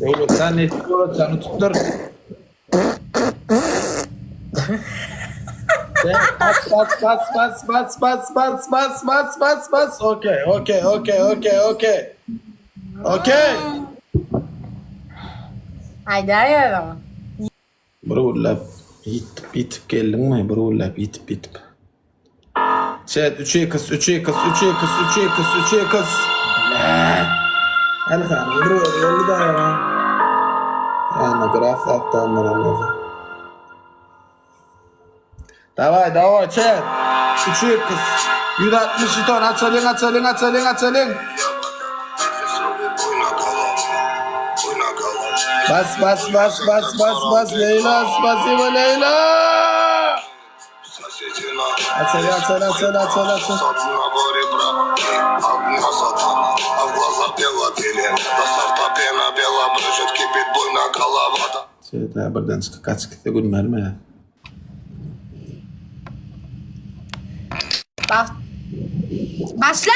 Oğlum sen ne olacaksın tuttur. Bas. Okey. Okey. Haydi ayarım. Burullap yitip geldin mi? Burullap yitip. Chat 3'e kız. El hanım bro yolu da ya. Yani graf attan Allah'ım. Davay chat. 3'e kız. 160 ton açalım. Bas. Leyla, spasibo Leyla. Açıl. Şeyde buradan çıkıp kaç gitti günler mi? Bak. Başla.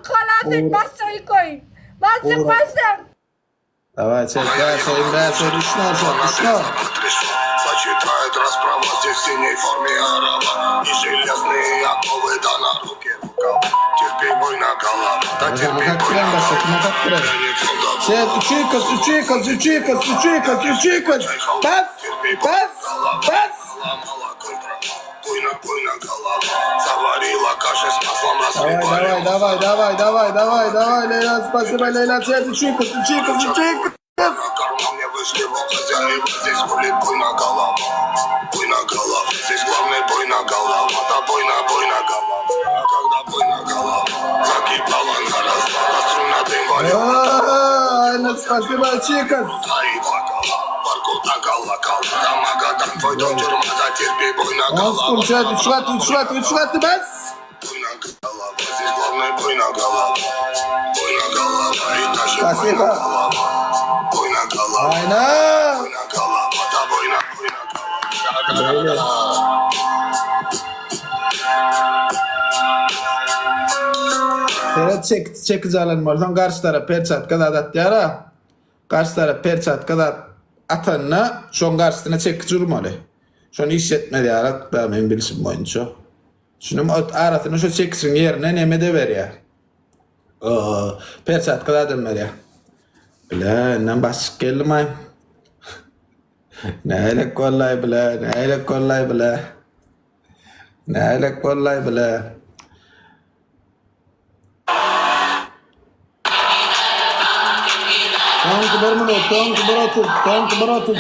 Kanaatın başlayı koy. Başla. Давай, chat, дальше, ручно. Сочетает расправа здесь в синей форме араба. И железные оковы, да на руке рукава. Терпи бой на голову, да терпи бой на голову. Chat, 3'e kız. Bas. Буйна голова. Заварила каши с маслом, разбивали. Давай, Лейла, спасибо, Лейла, chat, 3'e kız. На карман мне вышли в хозяева. Здесь гулит буйна голова. Здесь главный буйна голова. Да буйна голова. А когда буйна голова закипала на развал, струна дым валила. Aynen, спасибо, чикас. Стоит бокала, Воркута колокол. Да Магадан, твой дом тюрьма, да терпи буйна голова. Olsun, chat, 3 watt, bas. Буйна голова, здесь главный буйна голова. Буйна голова и тащит Спасибо. буйна голова. Буйна голова. Aynen. Буйна голова, да буйна Böyle. Ferhat çekici alalım oradan. Karşı taraf perçat kadar at yara. Karşı taraf perçat kadar atanına şun karşısına çekici olmalı. Şunu işletmedi yara. Ben bilişim boyunca. Şunun arasını şu çekicinin yerine neme de ver ya. Perçat kadar dönmeli ya. Bilen başlık geldi mi? Ne kolay bile. Tank berotot.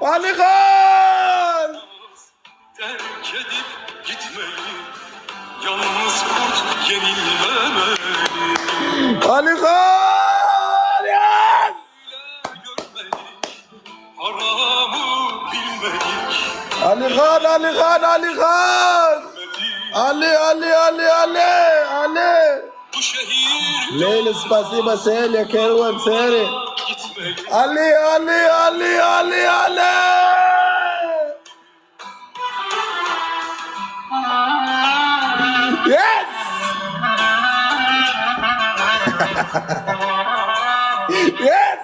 Alihan! Terk edip gitmeyi, yalnız kurt yenilmemeli. Alihan! Yes! Görmeli, Khan, Ali Khan, Ali Khan. Ali. Bu şehir Leyla spasiba Selia Kervan Seri. gitmeli. Ali. Yes! Yes!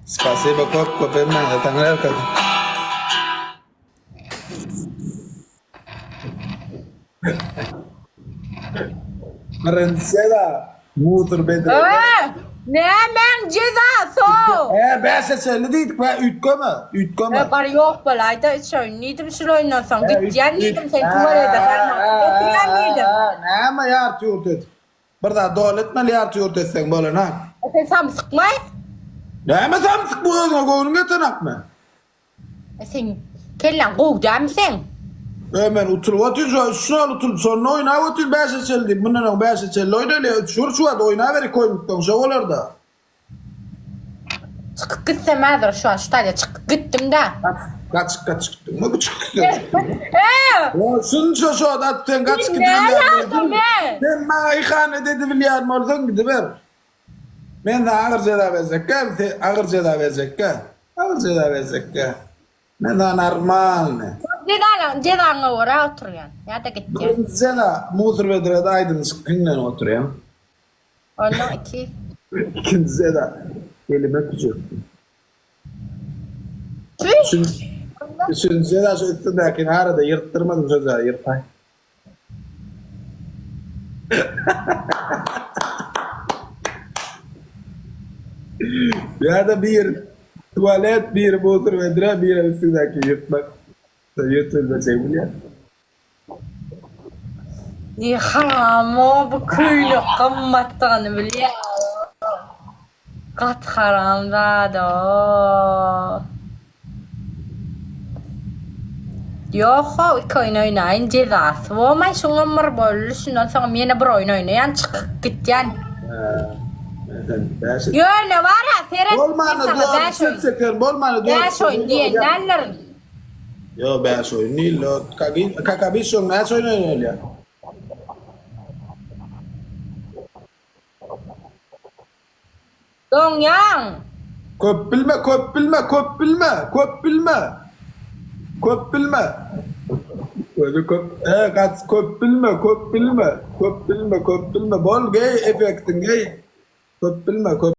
Spasiba Kopko Pemna, Tangrelka. Marensela, Mutur Bedre. Ne men cezası? Ben size söyledik ve ütköme. Var yok balayda söyleydim şöyle oynasan gideceğim dedim sen tuvalete gelmem. Ne ama yartı yurtet. Burada devletmeli yartı yurtetsen böyle ha. Sen samsıkmay? Ne ama samsık bu özüne koyunun getirak mı? Sen kellen kovacağım sen. Hemen otur şuna otur sonra oyna otur ben size söyledim. Bundan ben size söyledim. Oynayla şu adı oyna veri koymuştum şu olarda. Çıkıp gitsem hazır şu an şu tane çıkıp gittim de. Kaç gittin mi? Bu çıktı. Şunu şu adı sen kaç gittin. Ne lazım be? Ben bana ihane dedi bilyar mordan gidi ver. Ben de ağır ceza verecek. Ağır ceza verecek. Ben de normal ne? Cedanla oraya oturuyorsun. Ya da gideceğim. Ben ceza mudur vedre de aydın sıkınla oturuyorum. Ondan iki. İkinci ceza elime küçük. Üçüncü ceza şu üstündeki arada yırttırmadım çocuğa yırtay. Ya da bir tuvalet, bir mudur vedre, bir üstündeki yırtmak. Yırtılma şey biliyor. Ni haram o bu köylü kımmattanı biliyor. Kat haram da. Yok o iki oyun oynayın cezası. Olmay şuna mır böyle şundan sonra yine bir oyun oynayan çıkıp gideceksin. Yo ne var ya seyret. Bolmanı doğru süt çeker, bolmanı doğru. Beş oyun diye derler. Yo beş oyun değil lo. Kakabisyon beş oyun oynuyor ya. Dong yang. Köp bilme. Böyle kaç köp bilme. Bol gay efektin gay. Köp bilme.